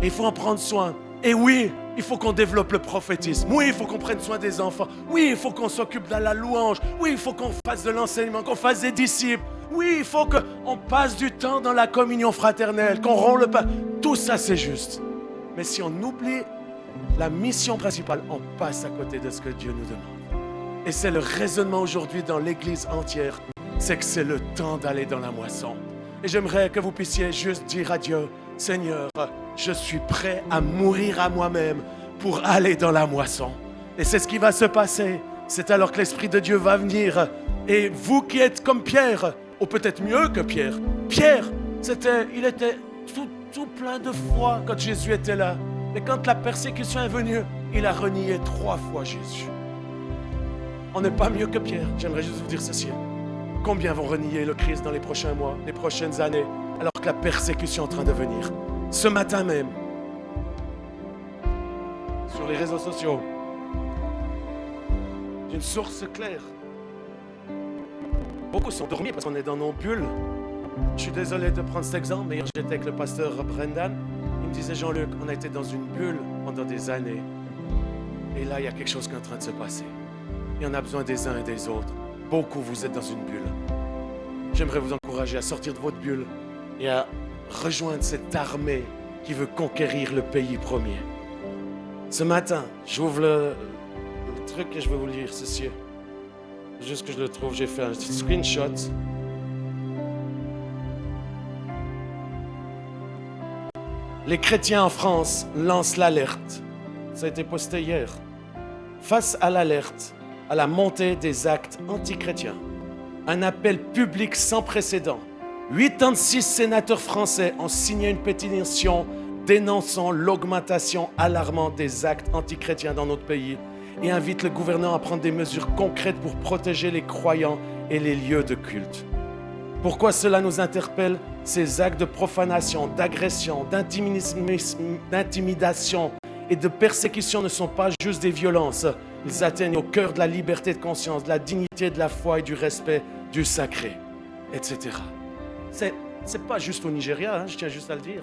Et il faut en prendre soin. Et oui, il faut qu'on développe le prophétisme. Oui, il faut qu'on prenne soin des enfants. Oui, il faut qu'on s'occupe de la louange. Oui, il faut qu'on fasse de l'enseignement, qu'on fasse des disciples. Oui, il faut qu'on passe du temps dans la communion fraternelle, qu'on rompt le pain. Tout ça, c'est juste. Mais si on oublie la mission principale, on passe à côté de ce que Dieu nous demande. Et c'est le raisonnement aujourd'hui dans l'Église entière, c'est que c'est le temps d'aller dans la moisson. Et j'aimerais que vous puissiez juste dire à Dieu, Seigneur, je suis prêt à mourir à moi-même pour aller dans la moisson. Et c'est ce qui va se passer. C'est alors que l'Esprit de Dieu va venir. Et vous qui êtes comme Pierre, ou peut-être mieux que Pierre, Pierre, il était tout plein de foi quand Jésus était là. Mais quand la persécution est venue, il a renié 3 fois Jésus. On n'est pas mieux que Pierre. J'aimerais juste vous dire ceci. Combien vont renier le Christ dans les prochains mois, les prochaines années, alors que la persécution est en train de venir? Ce matin même, sur les réseaux sociaux, d'une source claire. Beaucoup sont dormis parce qu'on est dans nos bulles. Je suis désolé de prendre cet exemple, mais hier j'étais avec le pasteur Brendan. Il me disait, Jean-Luc, on a été dans une bulle pendant des années. Et là, il y a quelque chose qui est en train de se passer. Et on a besoin des uns et des autres. Beaucoup, vous êtes dans une bulle. J'aimerais vous encourager à sortir de votre bulle et à rejoindre cette armée qui veut conquérir le pays premier. Ce matin, j'ouvre le truc et je vais vous lire ceci. Juste que je le trouve, j'ai fait un screenshot. Les chrétiens en France lancent l'alerte. Ça a été posté hier. Face à l'alerte, à la montée des actes antichrétiens, un appel public sans précédent. 86 sénateurs français ont signé une pétition dénonçant l'augmentation alarmante des actes antichrétiens dans notre pays et invitent le gouvernement à prendre des mesures concrètes pour protéger les croyants et les lieux de culte. Pourquoi cela nous interpelle? Ces actes de profanation, d'agression, d'intimidation et de persécution ne sont pas juste des violences. Ils atteignent au cœur de la liberté de conscience, de la dignité, de la foi et du respect du sacré, etc. C'est pas juste au Nigeria, je tiens juste à le dire.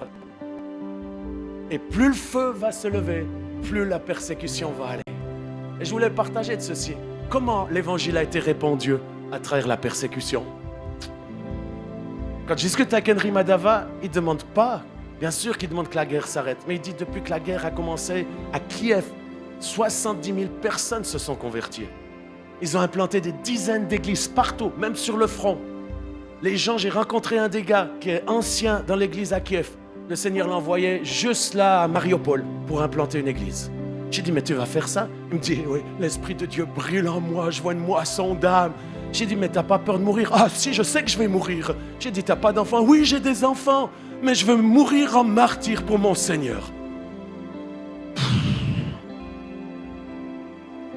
Et plus le feu va se lever, plus la persécution va aller. Et je voulais partager de ceci. Comment l'évangile a été répandu à travers la persécution? Quand je discute avec Henry Madava, il ne demande pas, bien sûr qu'il demande que la guerre s'arrête, mais il dit depuis que la guerre a commencé à Kiev, 70 000 personnes se sont converties. Ils ont implanté des dizaines d'églises partout, même sur le front. Les gens, j'ai rencontré un des gars qui est ancien dans l'église à Kiev. Le Seigneur l'a envoyé juste là à Mariupol pour implanter une église. J'ai dit, mais tu vas faire ça? Il me dit, oui, l'Esprit de Dieu brûle en moi, je vois une moisson d'âme. J'ai dit, mais t'as pas peur de mourir? Ah si, je sais que je vais mourir. J'ai dit, t'as pas d'enfants? Oui, j'ai des enfants, mais je veux mourir en martyr pour mon Seigneur.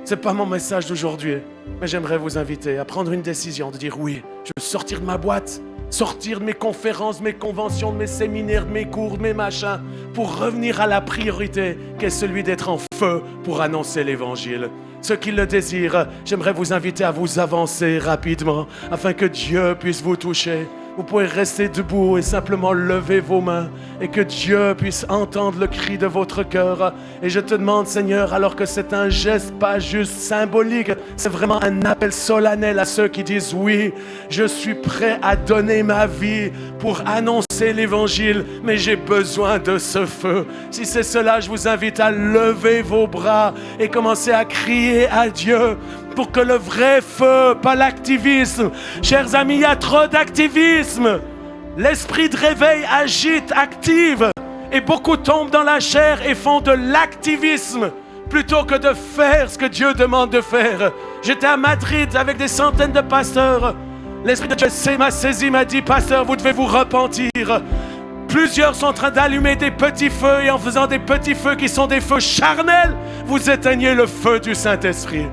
C'est pas mon message d'aujourd'hui, mais j'aimerais vous inviter à prendre une décision, de dire oui, je veux sortir de ma boîte, sortir de mes conférences, mes conventions, de mes séminaires, de mes cours, de mes machins, pour revenir à la priorité qui est celui d'être en feu pour annoncer l'Évangile. Ceux qui le désirent, j'aimerais vous inviter à vous avancer rapidement afin que Dieu puisse vous toucher. Vous pouvez rester debout et simplement lever vos mains et que Dieu puisse entendre le cri de votre cœur. Et je te demande, Seigneur, alors que c'est un geste pas juste symbolique, c'est vraiment un appel solennel à ceux qui disent oui, je suis prêt à donner ma vie pour annoncer l'Évangile, mais j'ai besoin de ce feu. Si c'est cela, je vous invite à lever vos bras et commencer à crier à Dieu pour que le vrai feu, pas l'activisme. Chers amis, il y a trop d'activisme. L'esprit de réveil agite, active. Et beaucoup tombent dans la chair et font de l'activisme plutôt que de faire ce que Dieu demande de faire. J'étais à Madrid avec des centaines de pasteurs. L'Esprit de Dieu m'a saisi, m'a dit, pasteur, vous devez vous repentir. Plusieurs sont en train d'allumer des petits feux et en faisant des petits feux qui sont des feux charnels, vous éteignez le feu du Saint-Esprit.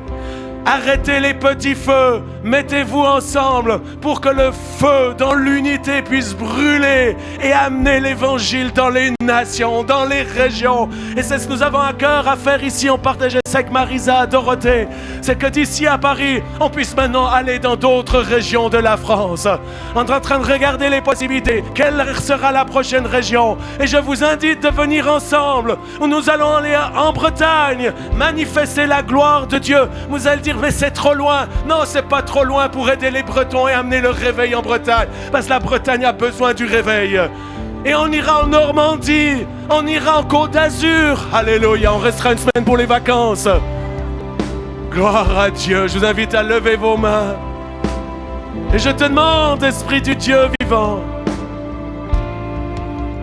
Arrêtez les petits feux, mettez-vous ensemble pour que le feu dans l'unité puisse brûler et amener l'évangile dans les nations, dans les régions. Et c'est ce que nous avons à cœur à faire ici. On partageait ça avec Marisa, Dorothée. C'est que d'ici à Paris, on puisse maintenant aller dans d'autres régions de la France. On est en train de regarder les possibilités. Quelle sera la prochaine région? Et je vous invite de venir ensemble. Nous allons aller en Bretagne, manifester la gloire de Dieu. Vous allez dire, mais c'est trop loin. Non, c'est pas trop loin pour aider les Bretons et amener le réveil en Bretagne. Parce que la Bretagne a besoin du réveil. Et on ira en Normandie, on ira en Côte d'Azur. Alléluia, on restera une semaine pour les vacances. Gloire à Dieu. Je vous invite à lever vos mains. Et je te demande, Esprit du Dieu vivant,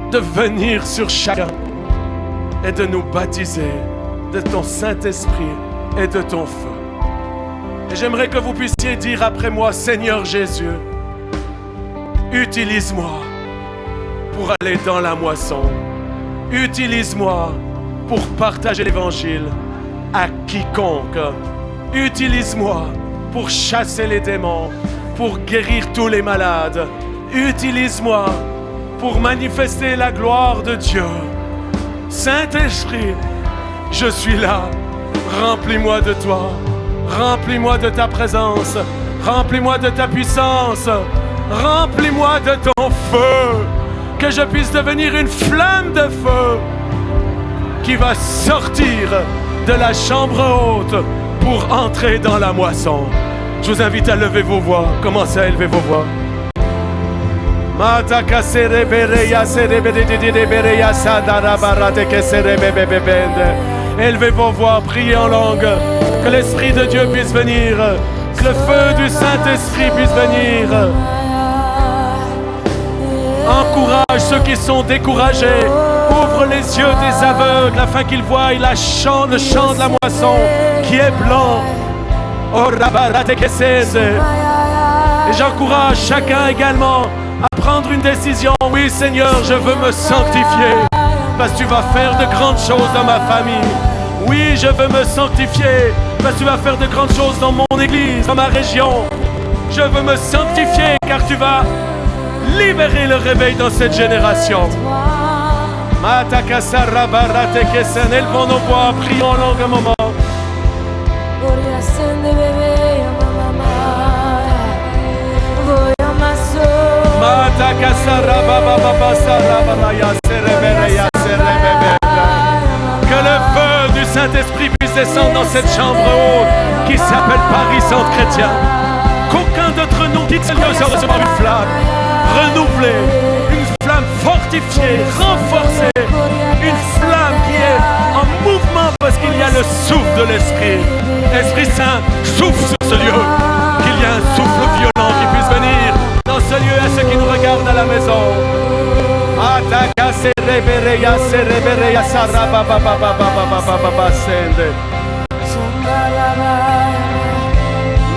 de venir sur chacun et de nous baptiser de ton Saint-Esprit et de ton feu. Et j'aimerais que vous puissiez dire après moi, Seigneur Jésus, utilise-moi pour aller dans la moisson. Utilise-moi pour partager l'Évangile à quiconque. Utilise-moi pour chasser les démons, pour guérir tous les malades. Utilise-moi pour manifester la gloire de Dieu. Saint-Esprit, je suis là. Remplis-moi de toi. Remplis-moi de ta présence. Remplis-moi de ta puissance. Remplis-moi de ton feu. Que je puisse devenir une flamme de feu qui va sortir de la chambre haute pour entrer dans la moisson. Je vous invite à lever vos voix. Commencez à élever vos voix. Élevez vos voix, priez en langue. Que l'Esprit de Dieu puisse venir. Que le feu du Saint-Esprit puisse venir. Encourage ceux qui sont découragés. Ouvre les yeux des aveugles afin qu'ils voient le chant de la moisson qui est blanc. Et j'encourage chacun également à prendre une décision. Oui, Seigneur, je veux me sanctifier parce que tu vas faire de grandes choses dans ma famille. Oui, je veux me sanctifier parce que tu vas faire de grandes choses dans mon église, dans ma région. Je veux me sanctifier car tu vas libérer le réveil dans cette génération. Élevons nos voix, prions en langue un moment. Que le feu du Saint-Esprit puisse descendre dans cette chambre haute qui s'appelle Paris Centre Chrétien. Qu'aucun d'entre nous quitte ce lieu sans recevoir une flamme renouvelée, une flamme fortifiée, renforcée, une flamme qui est en mouvement parce qu'il y a le souffle de l'Esprit. Esprit Saint, souffle sur ce lieu, qu'il y ait un souffle violent qui puisse venir dans ce lieu à ceux qui nous regardent à la maison.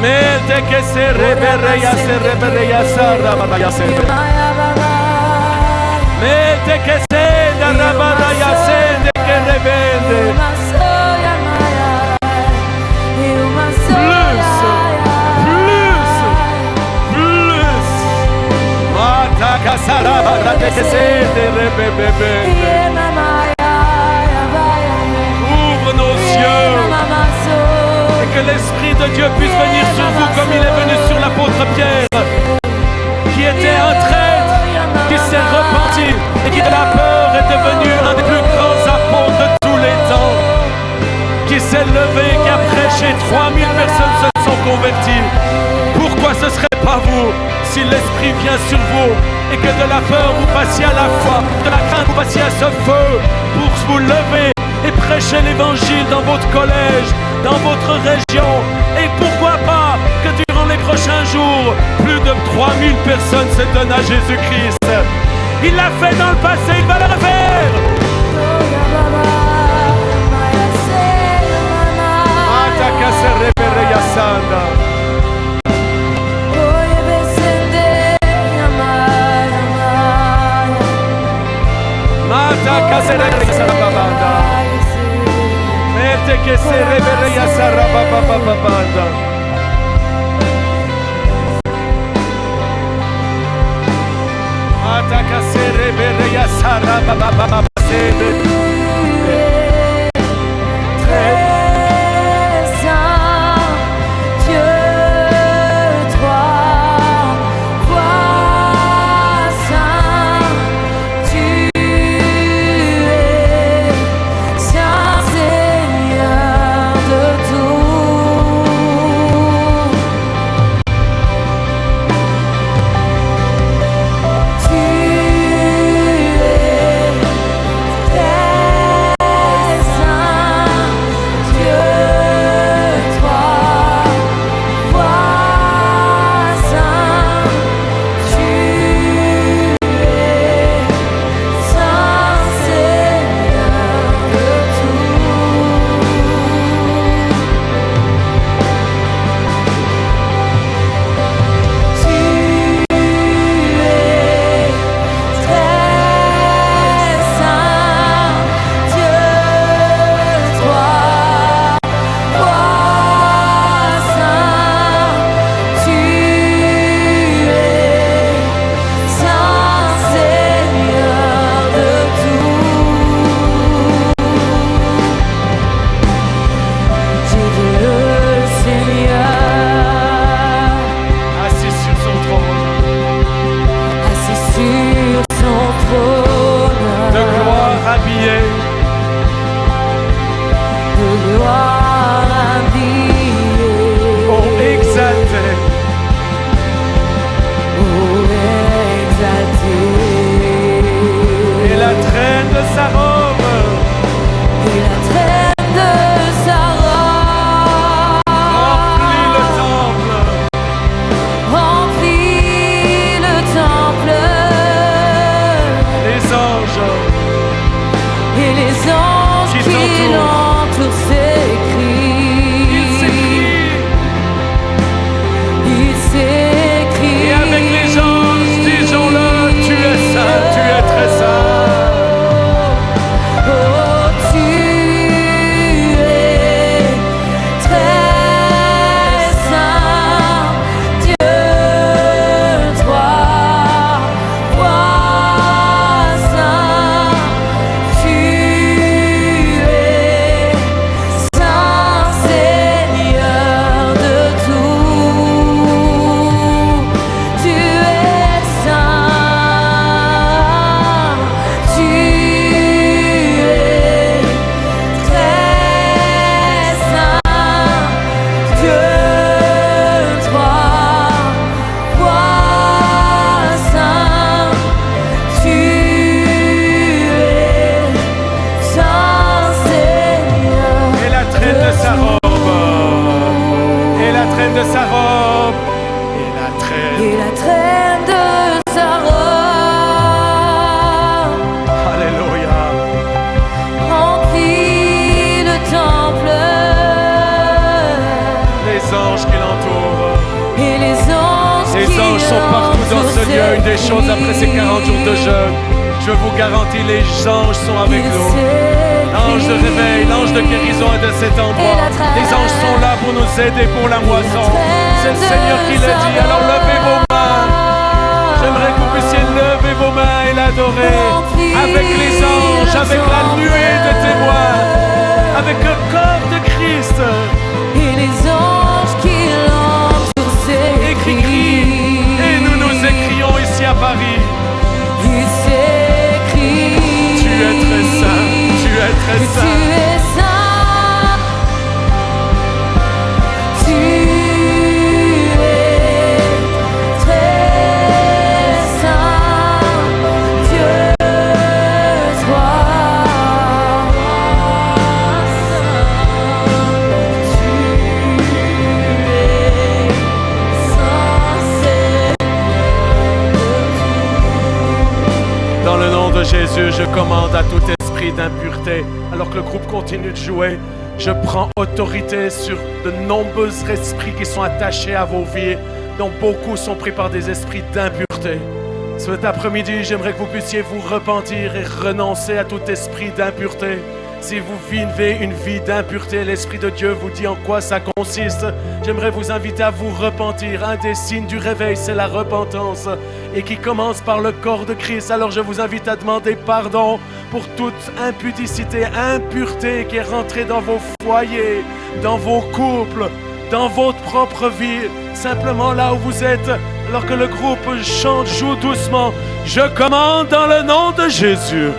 Mete que se rebereya sarabaya sende. Mete que se darabaya sende que rebende. Plus. Mata casarabaya que se rebebe. Ouvre nos yeux. Que l'Esprit de Dieu puisse venir sur vous comme il est venu sur l'apôtre Pierre, qui était un traître, qui s'est repenti et qui de la peur est devenu un des plus grands apôtres de tous les temps, qui s'est levé, qui a prêché, 3000 personnes se sont converties. Pourquoi ce ne serait pas vous si l'Esprit vient sur vous et que de la peur vous passiez à la foi, de la crainte vous passiez à ce feu pour vous lever et prêcher l'évangile dans votre collège, dans votre région. Et pourquoi pas que durant les prochains jours, plus de 3000 personnes se donnent à Jésus-Christ. Il l'a fait dans le passé, il va le refaire. Mete que se rebereya sarababababanda. Mata que se rebereya sarababababanda. anges sont partout dans ce lieu. Une des choses après ces 40 jours de jeûne, je vous garantis, les anges sont avec nous. L'ange de réveil, l'ange de guérison est de cet endroit. Les anges sont là pour nous aider pour la moisson. C'est le Seigneur qui l'a dit. Alors levez vos mains. J'aimerais que vous puissiez lever vos mains et l'adorer avec les anges, avec la nuée de témoins, avec le corps de Christ. Et les anges qui l'entourent s'écrient. Et nous écrions ici à Paris. Il s'écrit. Tu es très saint. Tu es très saint. Tu es saint. Tu es très saint. Dieu, toi, Dans le nom de Jésus, je commande à tout esprit d'impureté, alors que le groupe continue de jouer, je prends autorité sur de nombreux esprits qui sont attachés à vos vies, dont beaucoup sont pris par des esprits d'impureté. Cet après-midi, j'aimerais que vous puissiez vous repentir et renoncer à tout esprit d'impureté. Si vous vivez une vie d'impureté, l'Esprit de Dieu vous dit en quoi ça consiste. J'aimerais vous inviter à vous repentir. Un des signes du réveil, c'est la repentance et qui commence par le corps de Christ. Alors je vous invite à demander pardon pour toute impudicité, impureté qui est rentrée dans vos foyers, dans vos couples, dans votre propre vie, simplement là où vous êtes. Alors que le groupe chante, joue doucement, je commande dans le nom de Jésus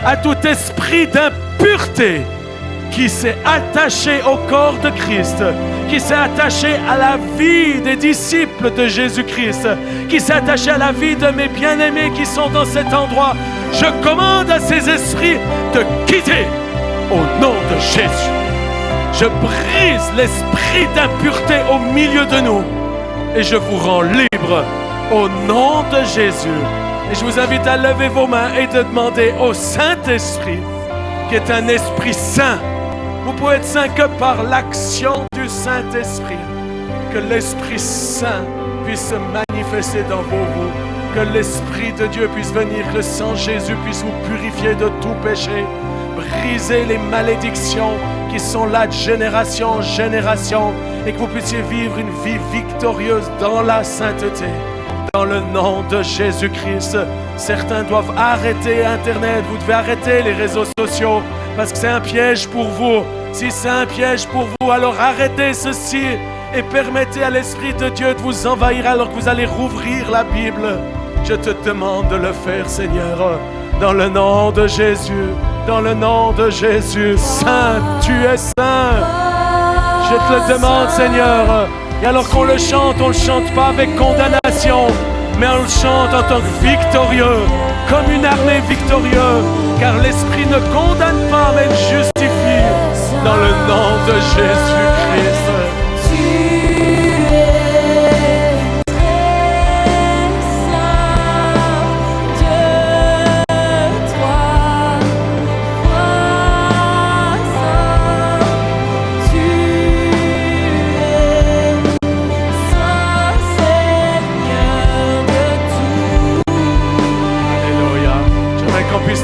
à tout esprit d'impureté qui s'est attaché au corps de Christ, qui s'est attaché à la vie des disciples de Jésus-Christ, qui s'est attaché à la vie de mes bien-aimés qui sont dans cet endroit. Je commande à ces esprits de quitter au nom de Jésus. Je brise l'esprit d'impureté au milieu de nous et je vous rends libre au nom de Jésus. Et je vous invite à lever vos mains et de demander au Saint-Esprit, qui est un esprit saint. Vous pouvez être saint que par l'action du Saint-Esprit. Que l'Esprit Saint puisse se manifester dans vos vies. Que l'Esprit de Dieu puisse venir, que le sang de Jésus puisse vous purifier de tout péché. Briser les malédictions qui sont là de génération en génération. Et que vous puissiez vivre une vie victorieuse dans la sainteté. Dans le nom de Jésus-Christ, certains doivent arrêter Internet, vous devez arrêter les réseaux sociaux parce que c'est un piège pour vous. Si c'est un piège pour vous, alors arrêtez ceci et permettez à l'Esprit de Dieu de vous envahir alors que vous allez rouvrir la Bible. Je te demande de le faire, Seigneur, dans le nom de Jésus, dans le nom de Jésus. Saint, tu es saint. Je te le demande, Seigneur. Et alors qu'on le chante, on ne le chante pas avec condamnation, mais on le chante en tant que victorieux, comme une armée victorieuse, car l'Esprit ne condamne pas, mais justifie, dans le nom de Jésus-Christ.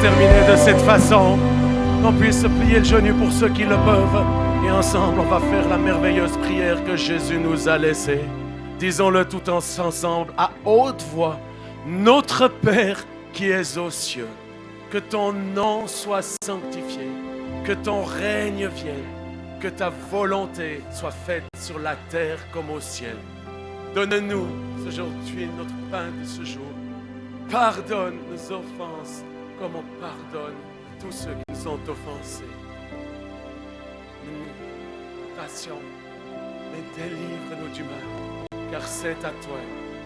Terminer de cette façon, qu'on puisse plier le genou pour ceux qui le peuvent, et ensemble on va faire la merveilleuse prière que Jésus nous a laissée. Disons-le tout ensemble à haute voix. Notre Père qui es aux cieux, que ton nom soit sanctifié, que ton règne vienne, que ta volonté soit faite sur la terre comme au ciel. Donne-nous aujourd'hui notre pain de ce jour. Pardonne nos offenses comme on pardonne tous ceux qui nous ont offensés. Nous passions, mais délivre-nous du mal, car c'est à toi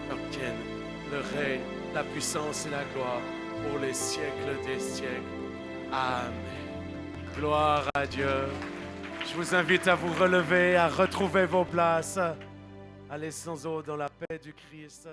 qu'appartiennent le règne, la puissance et la gloire pour les siècles des siècles. Amen. Gloire à Dieu. Je vous invite à vous relever, à retrouver vos places. Allez sans eau dans la paix du Christ.